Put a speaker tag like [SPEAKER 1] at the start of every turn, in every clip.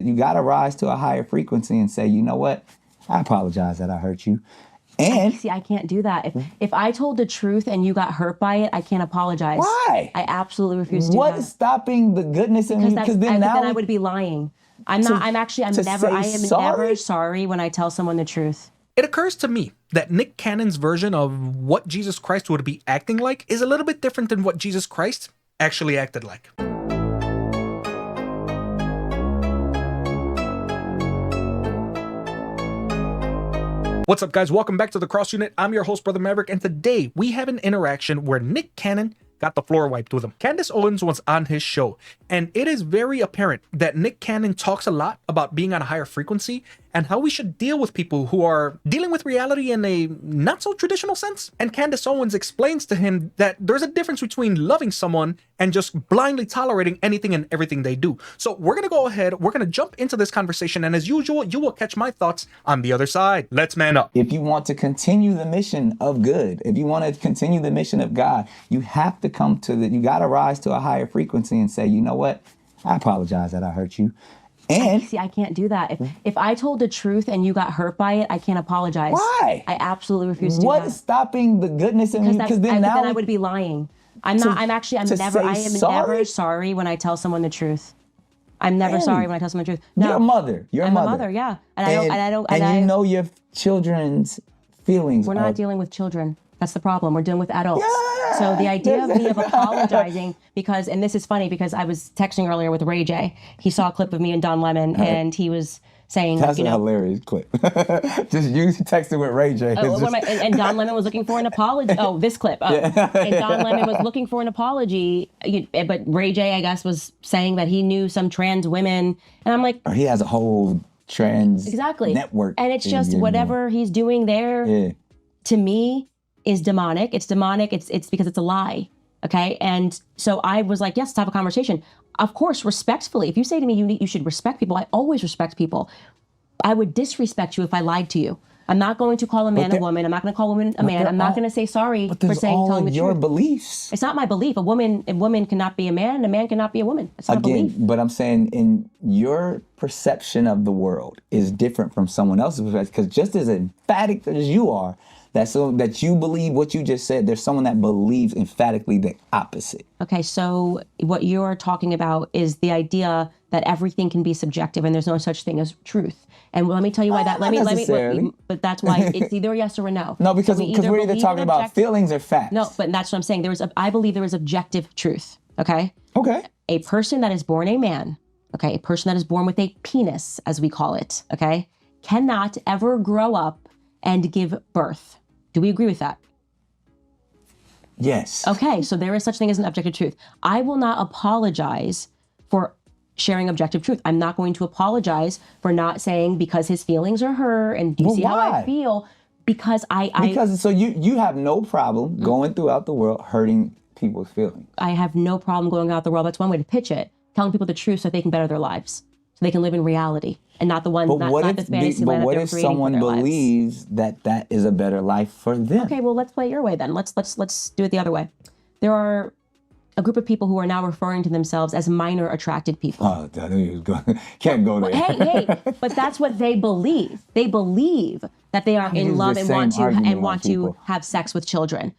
[SPEAKER 1] You got to rise to a higher frequency and say, you know what? I apologize that I hurt you. And
[SPEAKER 2] see, I can't do that. If I told the truth and you got hurt by it, I can't apologize.
[SPEAKER 1] Why?
[SPEAKER 2] I absolutely refuse to do that.
[SPEAKER 1] What is stopping the goodness in you?
[SPEAKER 2] Because then I would be lying. I'm never sorry when I tell someone the truth.
[SPEAKER 3] It occurs to me that Nick Cannon's version of what Jesus Christ would be acting like is a little bit different than what Jesus Christ actually acted like. What's up, guys? Welcome back to the Cross Unit. I'm your host, Brother Maverick, and today we have an interaction where Nick Cannon got the floor wiped with him. Candace Owens was on his show, and it is very apparent that Nick Cannon talks a lot about being on a higher frequency and how we should deal with people who are dealing with reality in a not so traditional sense. And Candace Owens explains to him that there's a difference between loving someone and just blindly tolerating anything and everything they do. So we're gonna go ahead, we're gonna jump into this conversation, and as usual, you will catch my thoughts on the other side. Let's man up.
[SPEAKER 1] If you want to continue the mission of good, if you want to continue the mission of God, you have to you got to rise to a higher frequency and say, you know what? I apologize that I hurt you. And
[SPEAKER 2] see, I can't do that. If I told the truth and you got hurt by it, I can't apologize.
[SPEAKER 1] Why?
[SPEAKER 2] I absolutely refuse to do that.
[SPEAKER 1] What is stopping the goodness in you?
[SPEAKER 2] Because then I would be lying. I'm never sorry when I tell someone the truth. I'm never sorry when I tell someone the truth. No.
[SPEAKER 1] You're a mother.
[SPEAKER 2] I'm a mother, yeah.
[SPEAKER 1] And you know your children's feelings.
[SPEAKER 2] We're not dealing with children. That's the problem. We're dealing with adults. Yeah, so the idea of me apologizing because, and this is funny because I was texting earlier with Ray J. He saw a clip of me and Don Lemon, and he was saying,
[SPEAKER 1] that's a hilarious clip. Just you texting with Ray J.
[SPEAKER 2] And Don Lemon was looking for an apology. Oh, this clip. Oh. Yeah. And Don Lemon was looking for an apology, but Ray J, I guess, was saying that he knew some trans women, and I'm like,
[SPEAKER 1] he has a whole trans network,
[SPEAKER 2] and it's just whatever he's doing there. To me, is demonic. It's demonic. It's because it's a lie. Okay. And so I was like, yes, let's have a conversation. Of course, respectfully. If you say to me, you should respect people, I always respect people. I would disrespect you if I lied to you. I'm not going to call a man a woman. I'm not going to call a woman a man. I'm not going to say sorry for telling the truth. Your
[SPEAKER 1] beliefs.
[SPEAKER 2] It's not my belief. A woman cannot be a man, and a man cannot be a woman. It's not a belief.
[SPEAKER 1] But I'm saying in your perception of the world is different from someone else's perspective, because just as emphatic as you are, that you believe what you just said, there's someone that believes emphatically the opposite.
[SPEAKER 2] Okay, so what you're talking about is the idea that everything can be subjective and there's no such thing as truth. And let me tell you why that. But that's why it's either yes or a no.
[SPEAKER 1] No, because we're either talking about feelings or facts.
[SPEAKER 2] No, but that's what I'm saying. I believe there is objective truth. Okay.
[SPEAKER 1] Okay.
[SPEAKER 2] A person that is born a man, okay, a person that is born with a penis, as we call it, okay, cannot ever grow up and give birth. Do we agree with that?
[SPEAKER 1] Yes.
[SPEAKER 2] Okay, so there is such thing as an objective truth. I will not apologize for sharing objective truth. I'm not going to apologize for not saying because his feelings are hurt and do you see how I feel? Because
[SPEAKER 1] so you have no problem going throughout the world hurting people's feelings.
[SPEAKER 2] I have no problem going out the world. That's one way to pitch it. Telling people the truth so they can better their lives. So they can live in reality and not the one, not the fantasy land that they're creating for their lives. But what if
[SPEAKER 1] someone believes that is a better life for them?
[SPEAKER 2] Okay, well, let's play it your way then. Let's do it the other way. There are a group of people who are now referring to themselves as minor attracted people.
[SPEAKER 1] Oh, I knew you was can't go there.
[SPEAKER 2] Hey, but that's what they believe. They believe that they are in love and want to have sex with children.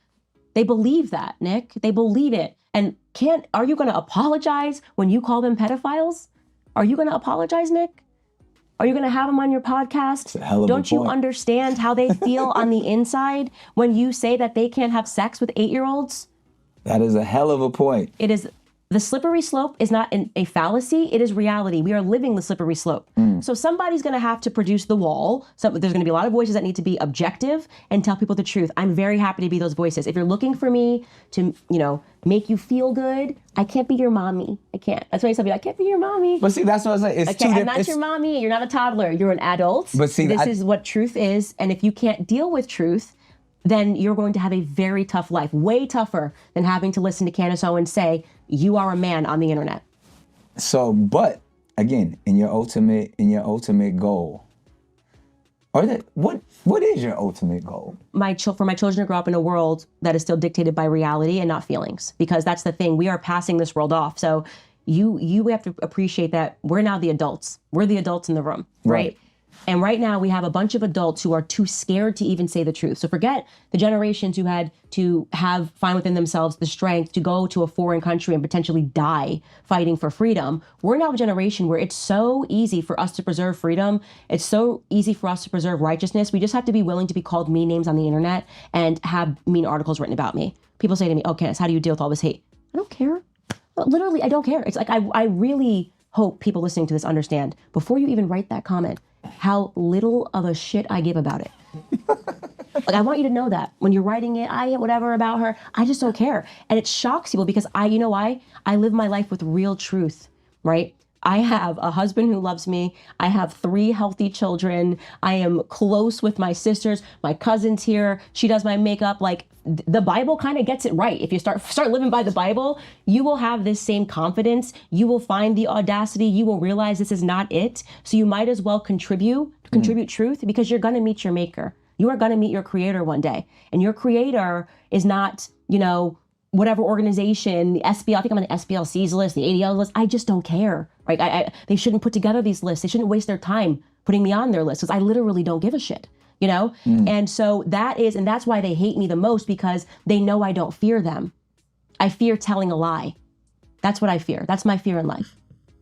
[SPEAKER 2] They believe that, Nick. They believe it. And are you going to apologize when you call them pedophiles? Are you going to apologize, Nick? Are you going to have them on your podcast?
[SPEAKER 1] It's a hell of a point.
[SPEAKER 2] Don't you understand how they feel on the inside when you say that they can't have sex with 8-year-olds?
[SPEAKER 1] That is a hell of a point.
[SPEAKER 2] It is. The slippery slope is not a fallacy. It is reality. We are living the slippery slope. So somebody's going to have to produce the wall. So there's going to be a lot of voices that need to be objective and tell people the truth. I'm very happy to be those voices. If you're looking for me to, make you feel good, I can't be your mommy. I can't. That's why I tell people, I can't be your mommy.
[SPEAKER 1] But see, that's what I'm saying. It's
[SPEAKER 2] I'm not your mommy. You're not a toddler. You're an adult.
[SPEAKER 1] But see,
[SPEAKER 2] this is what truth is. And if you can't deal with truth, then you're going to have a very tough life, way tougher than having to listen to Candace Owens say, you are a man on the internet.
[SPEAKER 1] So, but again, in your ultimate goal, what is your ultimate goal?
[SPEAKER 2] For my children to grow up in a world that is still dictated by reality and not feelings, because that's the thing. We are passing this world off. So, you have to appreciate that we're now the adults. We're the adults in the room, right? And right now we have a bunch of adults who are too scared to even say the truth. So forget the generations who had to find within themselves the strength to go to a foreign country and potentially die fighting for freedom. We're now a generation where it's so easy for us to preserve freedom. It's so easy for us to preserve righteousness. We just have to be willing to be called mean names on the internet and have mean articles written about me. People say to me, "Oh, Candace, how do you deal with all this hate?" I don't care. Literally, I don't care. It's like I really hope people listening to this understand, before you even write that comment, how little of a shit I give about it. Like, I want you to know that when you're writing it, whatever about her, I just don't care. And it shocks people because you know why? I live my life with real truth, right? I have a husband who loves me. I have 3 healthy children. I am close with my sisters. My cousin's here. She does my makeup. Like, the Bible kind of gets it right. If you start living by the Bible, you will have this same confidence. You will find the audacity. You will realize this is not it. So you might as well contribute truth, because you're going to meet your maker. You are going to meet your creator one day. And your creator is not, whatever organization, the SBL, I think I'm on the SBLC's list, the ADL list. I just don't care, right? They shouldn't put together these lists. They shouldn't waste their time putting me on their list, because I literally don't give a shit, And so that's why they hate me the most, because they know I don't fear them. I fear telling a lie. That's what I fear. That's my fear in life.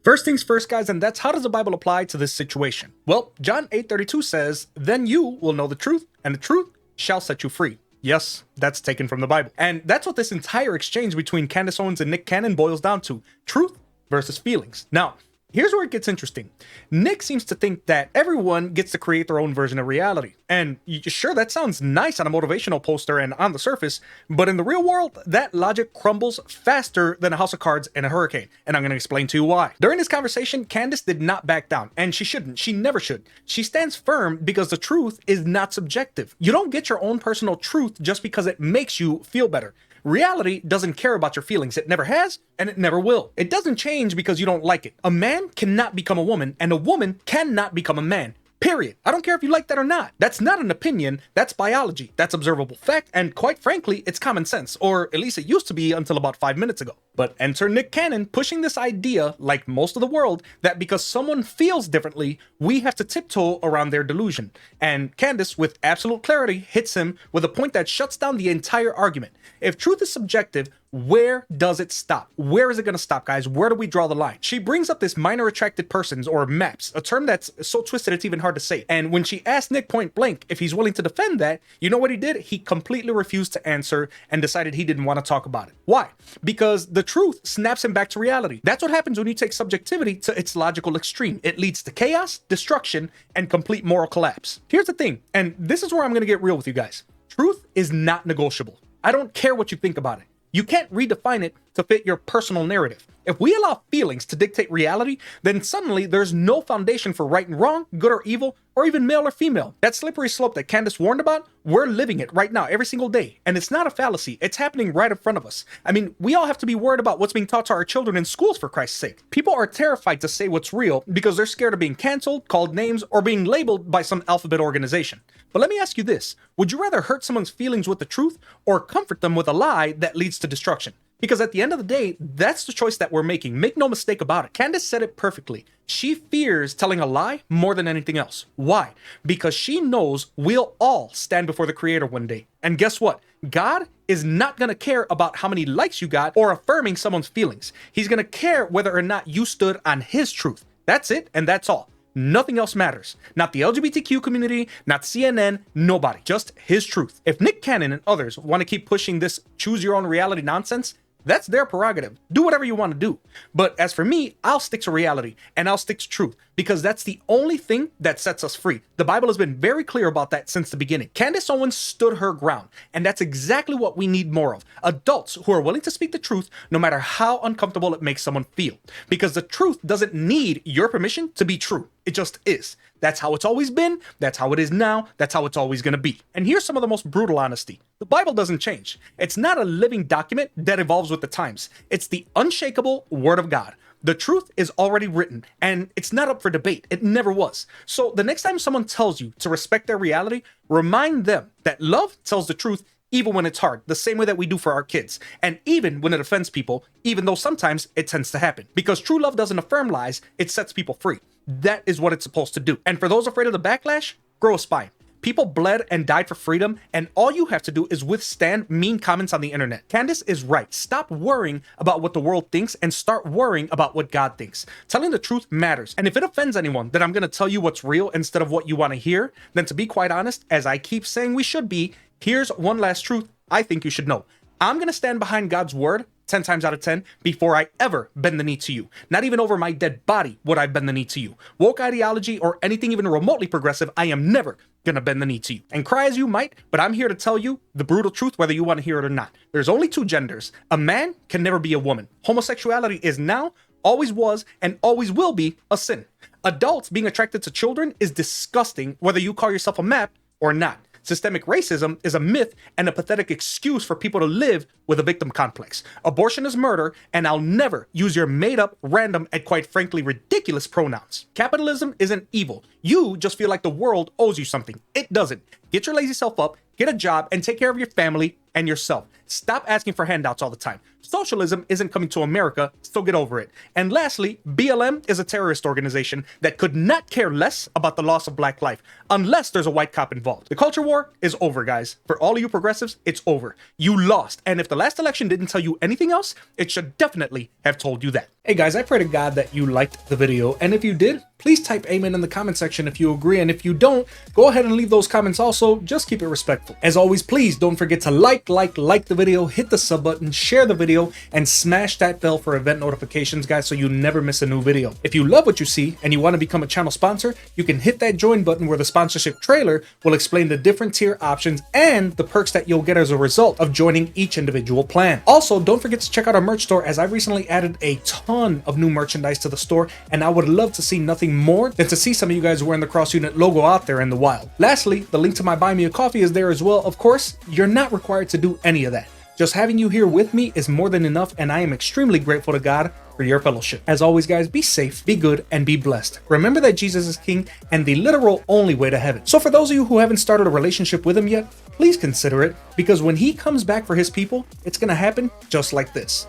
[SPEAKER 3] First things first, guys, and that's how does the Bible apply to this situation? Well, John 8:32 says, "Then you will know the truth, and the truth shall set you free." Yes, that's taken from the Bible. And that's what this entire exchange between Candace Owens and Nick Cannon boils down to: truth versus feelings. Now, here's where it gets interesting. Nick seems to think that everyone gets to create their own version of reality. And sure, that sounds nice on a motivational poster and on the surface, but in the real world, that logic crumbles faster than a house of cards in a hurricane. And I'm going to explain to you why. During this conversation, Candace did not back down, and she shouldn't. She never should. She stands firm because the truth is not subjective. You don't get your own personal truth just because it makes you feel better. Reality doesn't care about your feelings. It never has, and it never will. It doesn't change because you don't like it. A man cannot become a woman, and a woman cannot become a man. Period. I don't care if you like that or not. That's not an opinion. That's biology. That's observable fact. And quite frankly, it's common sense. Or at least it used to be until about 5 minutes ago. But enter Nick Cannon pushing this idea, like most of the world, that because someone feels differently, we have to tiptoe around their delusion. And Candace, with absolute clarity, hits him with a point that shuts down the entire argument. If truth is subjective, where does it stop? Where is it going to stop, guys? Where do we draw the line? She brings up this minor attracted persons, or MAPS, a term that's so twisted it's even hard to say. And when she asked Nick point blank if he's willing to defend that, you know what he did? He completely refused to answer and decided he didn't want to talk about it. Why? Because the truth snaps him back to reality. That's what happens when you take subjectivity to its logical extreme. It leads to chaos, destruction, and complete moral collapse. Here's the thing, and this is where I'm going to get real with you guys. Truth is not negotiable. I don't care what you think about it. You can't redefine it to fit your personal narrative. If we allow feelings to dictate reality, then suddenly there's no foundation for right and wrong, good or evil, or even male or female. That slippery slope that Candace warned about, we're living it right now, every single day. And it's not a fallacy. It's happening right in front of us. I mean, we all have to be worried about what's being taught to our children in schools, for Christ's sake. People are terrified to say what's real because they're scared of being canceled, called names, or being labeled by some alphabet organization. But let me ask you this. Would you rather hurt someone's feelings with the truth or comfort them with a lie that leads to destruction? Because at the end of the day, that's the choice that we're making. Make no mistake about it. Candace said it perfectly. She fears telling a lie more than anything else. Why? Because she knows we'll all stand before the Creator one day. And guess what? God is not going to care about how many likes you got or affirming someone's feelings. He's going to care whether or not you stood on His truth. That's it, and that's all. Nothing else matters. Not the LGBTQ community, not CNN, nobody. Just His truth. If Nick Cannon and others want to keep pushing this choose your own reality nonsense, that's their prerogative. Do whatever you want to do. But as for me, I'll stick to reality and I'll stick to truth because that's the only thing that sets us free. The Bible has been very clear about that since the beginning. Candace Owens stood her ground, and that's exactly what we need more of. Adults who are willing to speak the truth no matter how uncomfortable it makes someone feel. Because the truth doesn't need your permission to be true. It just is. That's how it's always been. That's how it is now. That's how it's always going to be. And here's some of the most brutal honesty. The Bible doesn't change. It's not a living document that evolves with the times. It's the unshakable Word of God. The truth is already written, and it's not up for debate. It never was. So the next time someone tells you to respect their reality, remind them that love tells the truth even when it's hard, the same way that we do for our kids, and even when it offends people, even though sometimes it tends to happen. Because true love doesn't affirm lies, it sets people free. That is what it's supposed to do. And for those afraid of the backlash, grow a spine. People bled and died for freedom, and all you have to do is withstand mean comments on the internet. Candace is right. Stop worrying about what the world thinks and start worrying about what God thinks. Telling the truth matters. And if it offends anyone that I'm going to tell you what's real instead of what you want to hear, then to be quite honest, as I keep saying we should be, here's one last truth I think you should know. I'm going to stand behind God's word 10 times out of 10 before I ever bend the knee to you. Not even over my dead body would I bend the knee to you. Woke ideology or anything even remotely progressive, I am never gonna bend the knee to you. And cry as you might, but I'm here to tell you the brutal truth whether you want to hear it or not. There's only two genders. A man can never be a woman. Homosexuality is now, always was, and always will be a sin. Adults being attracted to children is disgusting whether you call yourself a map or not. Systemic racism is a myth and a pathetic excuse for people to live with a victim complex. Abortion is murder, and I'll never use your made-up, random, and quite frankly ridiculous pronouns. Capitalism isn't evil. You just feel like the world owes you something. It doesn't. Get your lazy self up, get a job, and take care of your family and yourself. Stop asking for handouts all the time. Socialism isn't coming to America, so get over it. And lastly, BLM is a terrorist organization that could not care less about the loss of black life, unless there's a white cop involved. The culture war is over, guys. For all of you progressives, it's over. You lost. And if the last election didn't tell you anything else, it should definitely have told you that. Hey guys, I pray to God that you liked the video, and if you did, please type amen in the comment section if you agree, and if you don't, go ahead and leave those comments also. Just keep it respectful. As always, please don't forget to like the video, hit the sub button, share the video, and smash that bell for event notifications, guys, so you never miss a new video. If you love what you see and you want to become a channel sponsor, you can hit that join button where the sponsorship trailer will explain the different tier options and the perks that you'll get as a result of joining each individual plan. Also, don't forget to check out our merch store, as I've recently added a ton of new merchandise to the store, and I would love to see nothing more than to see some of you guys wearing the Cross Unit logo out there in the wild. Lastly, the link to my Buy Me a Coffee is there as well. Of course, you're not required to do any of that. Just having you here with me is more than enough, and I am extremely grateful to God for your fellowship. As always, guys, be safe, be good, and be blessed. Remember that Jesus is King and the literal only way to heaven. So for those of you who haven't started a relationship with him yet, please consider it, because when he comes back for his people, it's gonna happen just like this.